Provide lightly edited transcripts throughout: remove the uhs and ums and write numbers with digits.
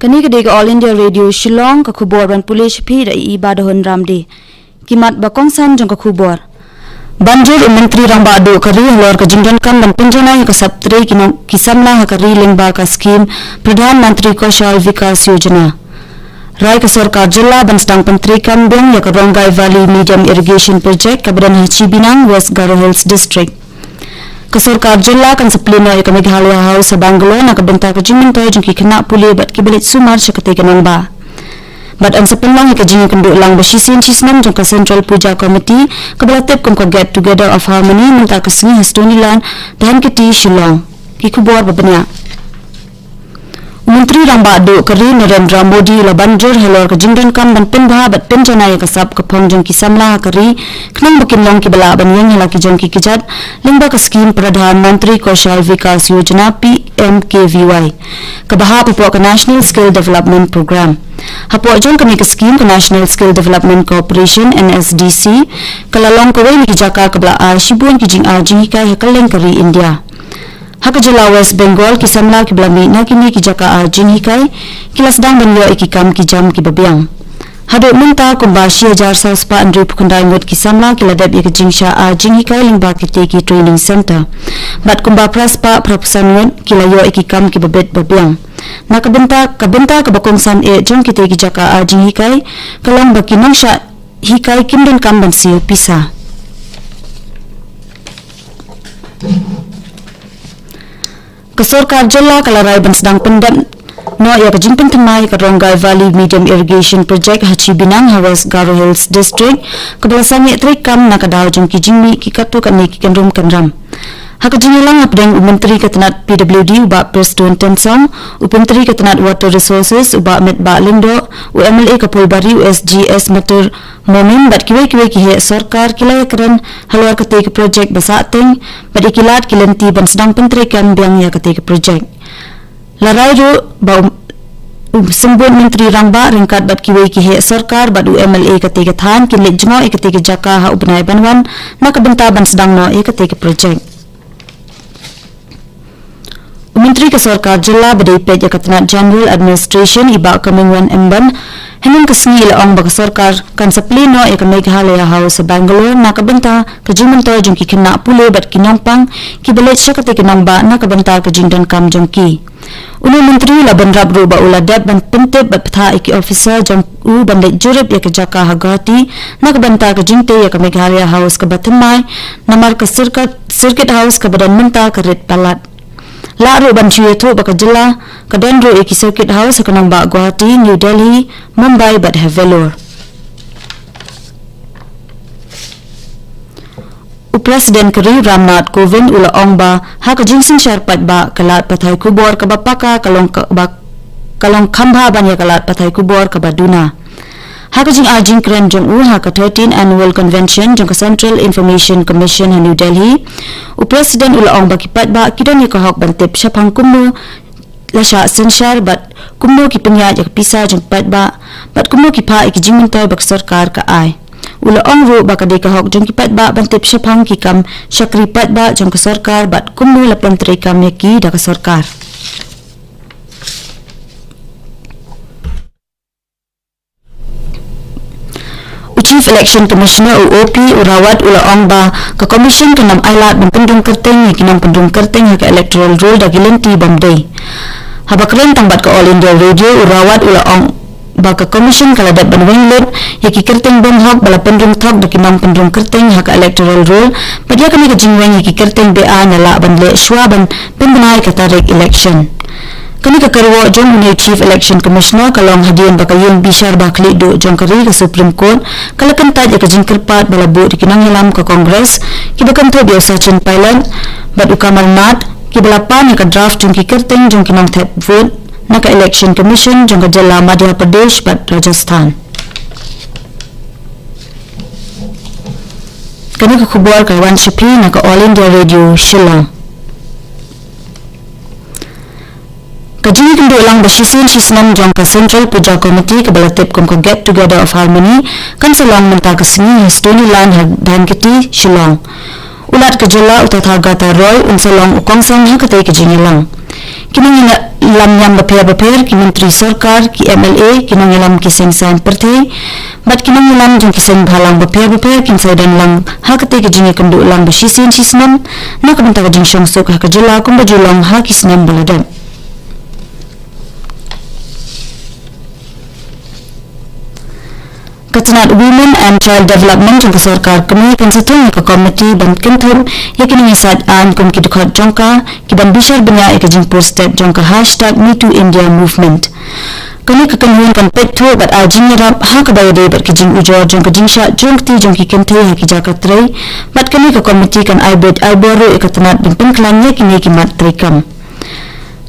Kani kedai All India Radio Shillong ka khubor ban pulis phi da ibadahon ramdi kimat bakongsan jong ka khubor banjir menteri ramba do kari halor ka jingdan kam ban pinjana ka saptre kisamna ka ri lingba ka scheme pradhan mantri kaushal vikas yojana rai ka sarkar jilla ban stang pantri kam beng ya ka Rongai Valley medium irrigation project ka badan Hachi Binang West Garo Hills district ka sarkar jilla kan saplino ya ka Meghalaya House sa Bangalore na ka benta ka jimin toy jong ki kena puli bat ki belit sumar sa katay kanang ba bat ang sapelang ka jingin kendo lang basisin chisnam jong ka Central Puja Committee ka balatip kung ka get together of harmony menta ka singi hastonilan dahan kiti Shillong ki kubor babanya Menteri Ramba do kari Narendra Modi la banjir halor ka jingdan kam ban pinbha bat pinjana ya kasap ka pongjong ki samla kari knang bakin long ki bala ban yang halaki jong ki kijat lingba ka scheme Pradhan Mantri Kaushal Vikas Yojana PMKVY ka baha po ka National Skill Development Program hapo jong kami ka scheme ka National Skill Development Corporation NSDC kalalong ka way ni kijaka ka bala shibun ki jing ajing ka hakaleng kari India Haka jala West Bengal ki samla ki blami na kini ki jaka arjin hikai kilas dang banyo ikikam ki jam ki babiang hado minta kumbashi ajar salspa andri pukandai ngot ki samla ki ladab jingsha arjin hikai lingba ki teki training center bat kumba praspa prapusan ngot ki layo ikikam ki babet babiang na kabenta ka bakongsan jong ki teki jaka arjin hikai kalang bakinang sha hikai kimden kam ban siu pisa Kasorkar jalla kalarai ban sedang pendam no ya ka jingpin thamai ka Rongai Valley medium irrigation project Hachi Binang West Garo Hills district kabalasan ye trik kam na kadaw jong ki jingmi ki katu kan ni ki kanrum kanram haka jingilang apdeng menteri katanat PWD uba Preston Tensong menteri katanat water resources uba Met Ba Lindo MLA Kapulbari USGS Matur Momin bat kiwe ki he sarkar kilaya keren halwar kate ke project basateng bat ikilat kilenti ban sedang pentrikan biang ya kate ke project larai ro ba sembun menteri rangba ringkat bat kiwe ki he sarkar bat MLA kate ke than kinle jmo e kate ke jaka ha ubnai banwan na kabenta ban sedang no e kate ke project Menteri ke Sarkar Jilla badai pej Katanat General Administration iba Kamingwan Emban henang kesni ilaong baka sarkar kan saplino e ka Meghalaya House sa Bangalore na kabenta ka jingmanto jong ki kina pule bat kinampang ki balet siya kate kinamba na kabenta ka jingdan kam jong ki Unu menteri laban rabro ba uladab ban pentep bat patha iki officer jong u bandet jurip ya ka jaka hagati na kabenta ka jingte ya ka Meghalaya House ka batamay na marka circuit house ka badan menta ka red palat Laro ban chuyeto baka jilla kadandro eki circuit house kanang ba Guwahati New Delhi Mumbai bat Velour Presiden Kari Ramnath Kovind ula ong ba haka jingsin syarpat ba kalat patay kubor ka bapaka kalong khambha ban ya kalat patay kubor ka baduna haka jing ajing kren jong u haka 13 annual convention jong ka Central Information Commission New Delhi Presiden ula ong bakipat ba kidon ni kahok bantip siya pang kumno lasya sensyar bat kumno ki penya jak pisa jong pat ba bat kumno ki pa ikijing mintoy bak sarkar ka ay ula ong ro ba kadai kahok jong ki pat ba bantip siya pang ki kam syakri pat ba jong ka sarkar bat kumno lapan tri kam ki da ka sarkar Chief Election Commissioner UOP urawat ula ong ba ka commission kanam ailat ng pendung kerteng kinang pendung kerteng ka electoral roll da gilenti bamday habakren tangbat ka All India Radio urawat ula ong ba ka commission kaladat banwenglet yaki kerteng bonghok bala pendung thok da kinang pendung kerteng ka electoral roll padya kami ka jingweng yaki kerteng BA nala banle shwaban pembenai ka tarik election Kani ka karwo jong ni Chief Election Commissioner kalong hadian bakayong bishar bakli do jong kari ka Supreme Court kalakan taj ka jingkerpat balabu di kinang hilam ka Congress kibakan to biasa Sachin Pailan bat Kamal Nath kibalapan ka draft jong ki kerteng jong kinang tap vote na ka Election Commission jong ka Jilla Madhya Pradesh bat Rajasthan Kani ka kubor ka Wan Shipi na ka All India Radio Shillong Kajing kendo lang basisin sisnam jong ka Central Puja Committee kabalatip kung ka get together of harmony kan salang menta kasni histoni lan dan kiti Shillong ulat ka jilla utathaga ta roy unsalong ukongsan hakatay kajing lang Kinang lam yang bapir ki menteri sarkar ki MLA kinang lam ki sengsan perti bat kinang lam jong ki seng bhalang bapir kin saidan lam hakate ki jingi kendu lam basisin sisnam nak benta ka jing shong sok ka jula kum bajulang ha kisnam baladan. Katanat Women and Child Development jong sarkar kami kan satu ka komiti ban kenthum yakin ngisat an kum ki dekat jongka ki ban bishar benya ek jing posted jongka #MeTooIndia movement. Kami kekenhuan kan petho bat ajing rap ha ka bayade bat ki jing ujor jong ka jing sha jong ti jong ki kenthe ha ki jakatre bat kami ka komiti kan aibet aiboru ek katanat bin penklannya kini ki mat trikam.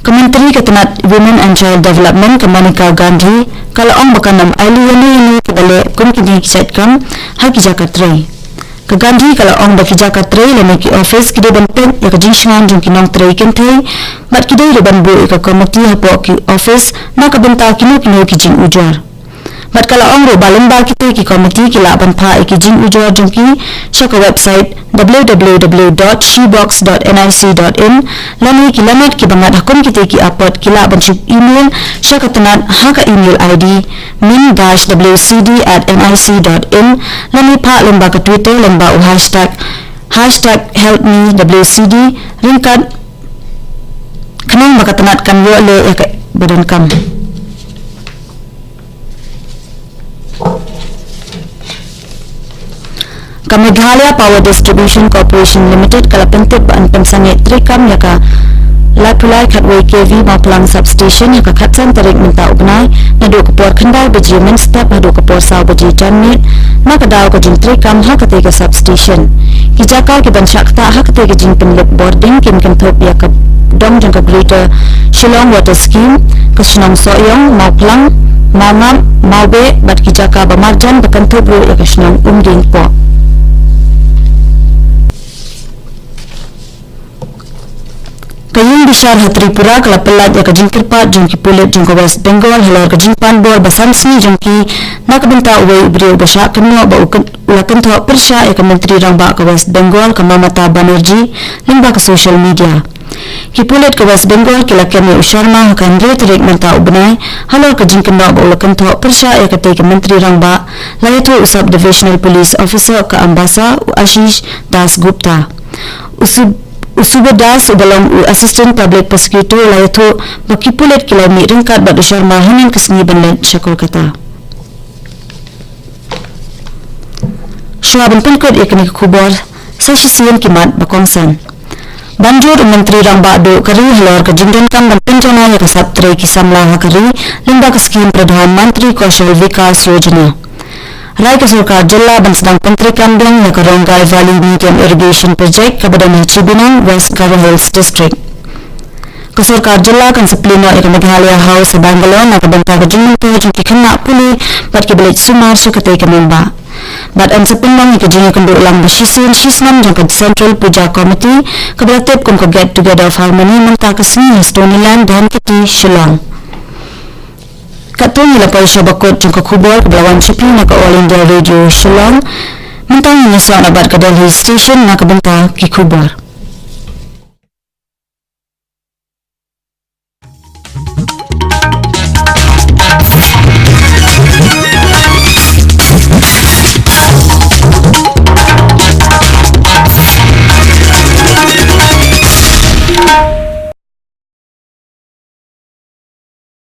Kementeri Ketenat Women and Child Development Maneka Gandhi kalau orang bakanam ini kedale kum kini kisat kam haki jakatre. Ke Gandhi kalau orang baki jakatre lama ki office kide ban pen ya ka jingshan jong kinong trei kentei bat kide ban bu ka komiti hapo ki office na ka benta kino ki jing ujar. Bat kalau orang ro balemba kita ki komiti ki la ban pha ki jing ujar jong ki shaka website www.shebox.nic.in lani ki lamat ki bangat hakun kita ki upload ki la ban email shaka tanat ha ka email ID min-wcd@nic.in lani pha lemba ka Twitter lemba #helpmewcd ringkat kenang baka tanat kan yo le badan kam. Meghalaya Power Distribution Corporation Limited kala pentip an pensane trikam yaka lapulai khatway KV maplang substation yaka khatsan tarik minta ubnai nado kapor khandai baji men step hado kapor saw baji janmit nakadaw ka jing trikam hakate ka substation kijaka ki ban shakta hakate ka jing penlip boarding kin kanthop yaka dong jang ka greater Shillong water scheme kashnong soyong maplang mangam maube bat kijaka bamarjan bakanthop ro yaka shnong umding po. Kayung bishar Tripura kala pelat ya kajing kirpat jongki pulit jongka West Bengal halar kajing panbor basamsni jongki nak benta uwe brio basha kenno ba ulakan tho persha ya menteri rangba ka West Bengal ka Mamata Banerjee limba ka social media ki pulit ka West Bengal kila kemi usharma kan re tarik menta ubnai halar kajing kenno ba ulakan tho persha ya ka menteri rangba laito usab divisional police officer ka Ambasa Ashish Das Gupta Usubadas dalam assistant public prosecutor laito bakipulit kilami ringkat bad Sharma hanin kesni banlet syakul kata. Syulaban penkut ikni kubor sasisian kimat bakongsan. Banjur menteri rangba do kari halor ka jingdan kam dan penjana ya kasab tre kisamla hakari limba ka skim pradhan mantri kaushal vikas yojana. Rai ka sarkar jilla ban sedang penteri kambing ya ka Rongai Valley Medium Irrigation Project ka badan Chibinong West Garo Hills District. Ka sarkar jilla kan seplino ya ka Meghalaya House sa Bangalore na ka banta ka jingman to jong kikana puli bat ki balik sumar sa katay ka memba. Bat an sependang ka jingi kendo ulang basisin sisnam jong ka Central Puja Committee ka belatip kung ka Get Together of Harmony manta ka sini Stonyland dan kiti Shillong. Katong ilapay siya bakot yung kakubol kablawan sipi na ka All India Radio Shillong mentang niswa na bat ka Delhi Station na kabenta kikubor.